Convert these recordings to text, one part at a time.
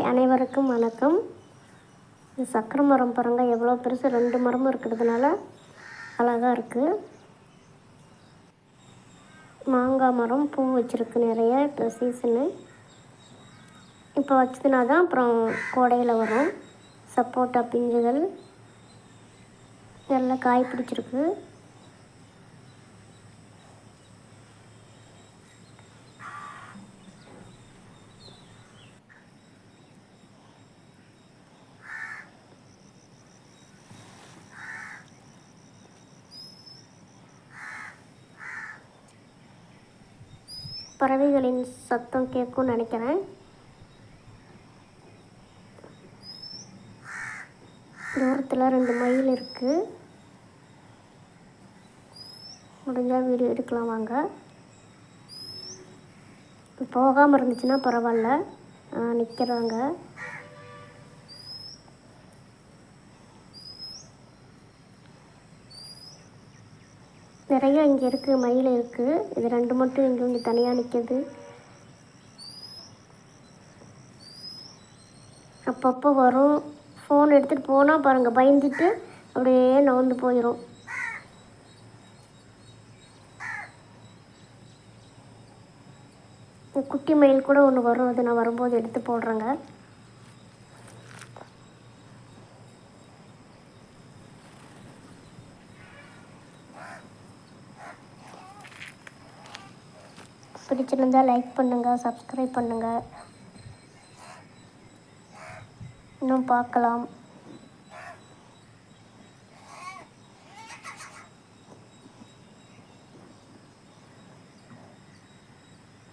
Hi, அனைவருக்கும் வணக்கம். இது சக்கரை மரம் பாருங்கள், எவ்வளோ பெருசு, 2 மரமும் இருக்கிறதுனால அழகாக இருக்குது. மாங்காய் மரம் பூ வச்சுருக்கு நிறைய. இப்போ சீசனு, இப்போ வச்சதுனா தான் அப்புறம் கோடையில் வரும். சப்போட்டா பிஞ்சுகள் நல்லா காய் பிடிச்சிருக்கு. பறவைகளின் சத்தம் கேட்கும்னு நினைக்கிறேன். தூரத்தில் 2 மயில் இருக்குது. முடிஞ்சால் வீடியோ எடுக்கலாம் வாங்க. போகாமல் இருந்துச்சுன்னா பரவாயில்ல, நிற்கிறாங்க. நிறைய இங்கே இருக்குது, மயில் இருக்குது. இது 2 மட்டும் இங்கே தனியாக நிற்கிது. அப்பப்போ வரும். ஃபோன் எடுத்துகிட்டு போனால் பாருங்கள், பயந்துட்டு அப்படியே நகர்ந்து போயிடும். குட்டி மயில் கூட ஒன்று வரும், அது நான் வரும்போது எடுத்து போடுறேங்க. பிடிச்சிருந்தால் லைக் பண்ணுங்கள், சப்ஸ்கிரைப் பண்ணுங்கள். இன்னும் பார்க்கலாம்.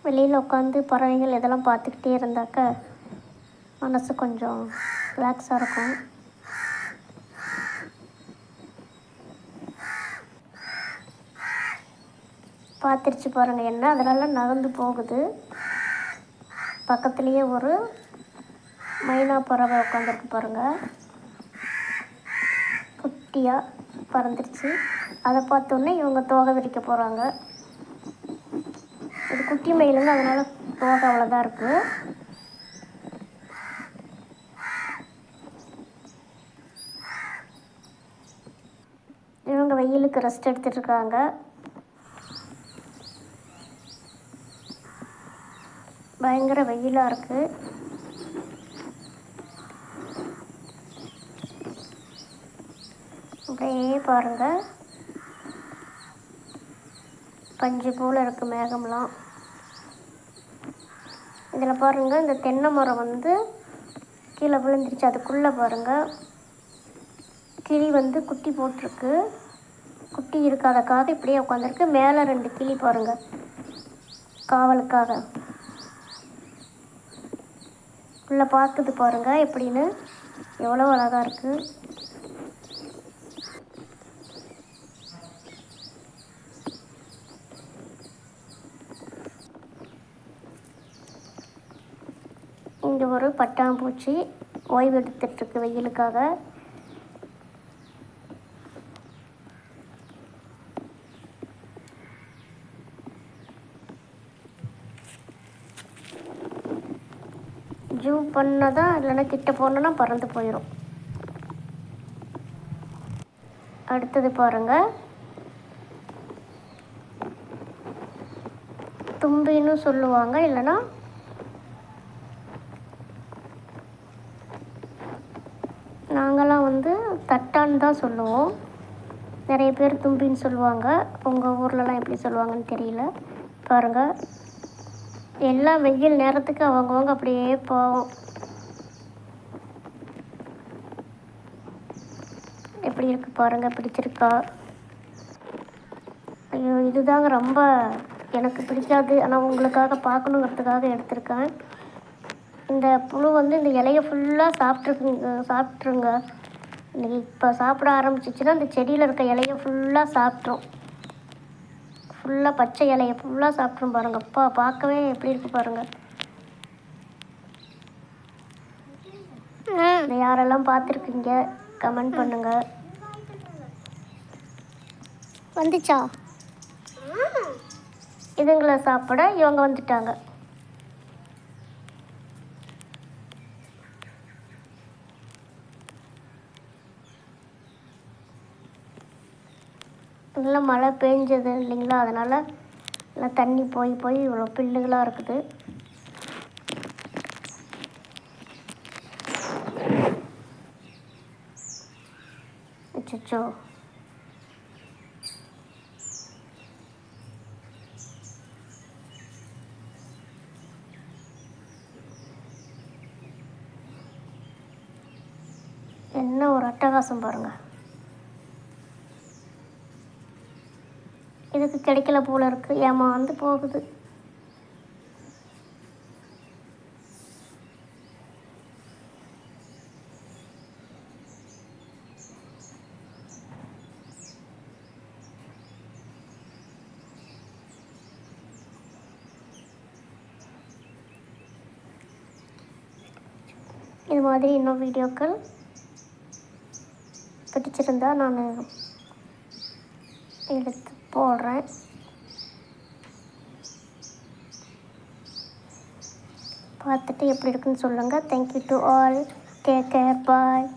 வெளியில் உட்காந்து பறவைகள் இதெல்லாம் பார்த்துக்கிட்டே இருந்தாக்க மனசு கொஞ்சம் ரிலாக்ஸாக இருக்கும். பார்த்துருச்சு பாருங்கள் என்ன, அதனால நகர்ந்து போகுது. பக்கத்துலேயே ஒரு மைனா பறவை உட்காந்துருக்கு பாருங்கள், குட்டியாக பறந்துருச்சு. அதை பார்த்தோன்னே இவங்க தோகை விரிக்க போகிறாங்க. இது குட்டி மயிலுங்க, அதனால் தோகை அவ்வளோதான் இருக்குது. இவங்க வெயிலுக்கு ரெஸ்ட் எடுத்துகிட்டு இருக்காங்க. பயங்கர வெயிலாக இருக்குது. அப்படியே பாருங்கள், பஞ்சு போல் இருக்குது மேகம்லாம். இதில் பாருங்கள், இந்த தென்னை மரம் கீழே விழுந்துருச்சு. அதுக்குள்ளே பாருங்கள், கிளி குட்டி போட்டிருக்கு. குட்டி இருக்காதக்காக இப்படியே உட்காந்துருக்கு. மேலே 2 கிளி பாருங்கள், காவலுக்காக உள்ளே பார்க்குது பாருங்கள் எப்படின்னு. எவ்வளோ அழகாக இருக்குது. இங்கே ஒரு பட்டாம்பூச்சி ஓய்வு எடுத்துகிட்ருக்கு வெயிலுக்காக. ஜூம் பண்ணதான், இல்லைன்னா கிட்ட போனோன்னா பறந்து போயிடும். அடுத்தது பாருங்கள், தும்பின்னு சொல்லுவாங்க, இல்லைன்னா நாங்களாம் தட்டான்னு தான் சொல்லுவோம். நிறைய பேர் தும்பின்னு சொல்லுவாங்க. உங்கள் ஊர்லலாம் எப்படி சொல்லுவாங்கன்னு தெரியல. பாருங்கள், எல்லாம் வெயில் நேரத்துக்கு அவங்கவுங்க அப்படியே போவோம். எப்படி இருக்குது பாருங்கள், பிடிச்சிருக்கா? ஐயோ, இதுதாங்க ரொம்ப எனக்கு பிடிக்காது. ஆனால் உங்களுக்காக பார்க்கணுங்கிறதுக்காக எடுத்திருக்கேன். இந்த புழு இந்த இலையை ஃபுல்லாக சாப்பிட்ருங்க. இன்றைக்கி இப்போ சாப்பிட ஆரம்பிச்சிச்சின்னா இந்த செடியில் இருக்க இலையை ஃபுல்லாக சாப்பிட்ரும். ஃபுல்லாக பச்சை இலையை ஃபுல்லாக சாப்பிட்ரும் பாருங்கள். அப்பா, பார்க்கவே எப்படி இருக்குது பாருங்கள். யாரெல்லாம் பார்த்துருக்கீங்க கமெண்ட் பண்ணுங்கள். வந்துச்சா? இதுங்களை சாப்பிட இவங்க வந்துட்டாங்க. நல்லா மழை பெஞ்சது இல்லைங்களா, அதனால் நல்லா தண்ணி போய் போய் இவ்வளோ பில்லுகளாக இருக்குது. அச்சோ, என்ன ஒரு அட்டகாசம் பாருங்கள். இதுக்கு கிடைக்கல போல இருக்குது, ஏமாந்து போகுது. இது மாதிரி இன்னும் வீடியோக்கள் பிடிச்சிருந்தா நான் எடுத்து போடுறேன். பார்த்துட்டு எப்படி இருக்குன்னு சொல்லுங்கள். Thank you to all. Take care. Bye.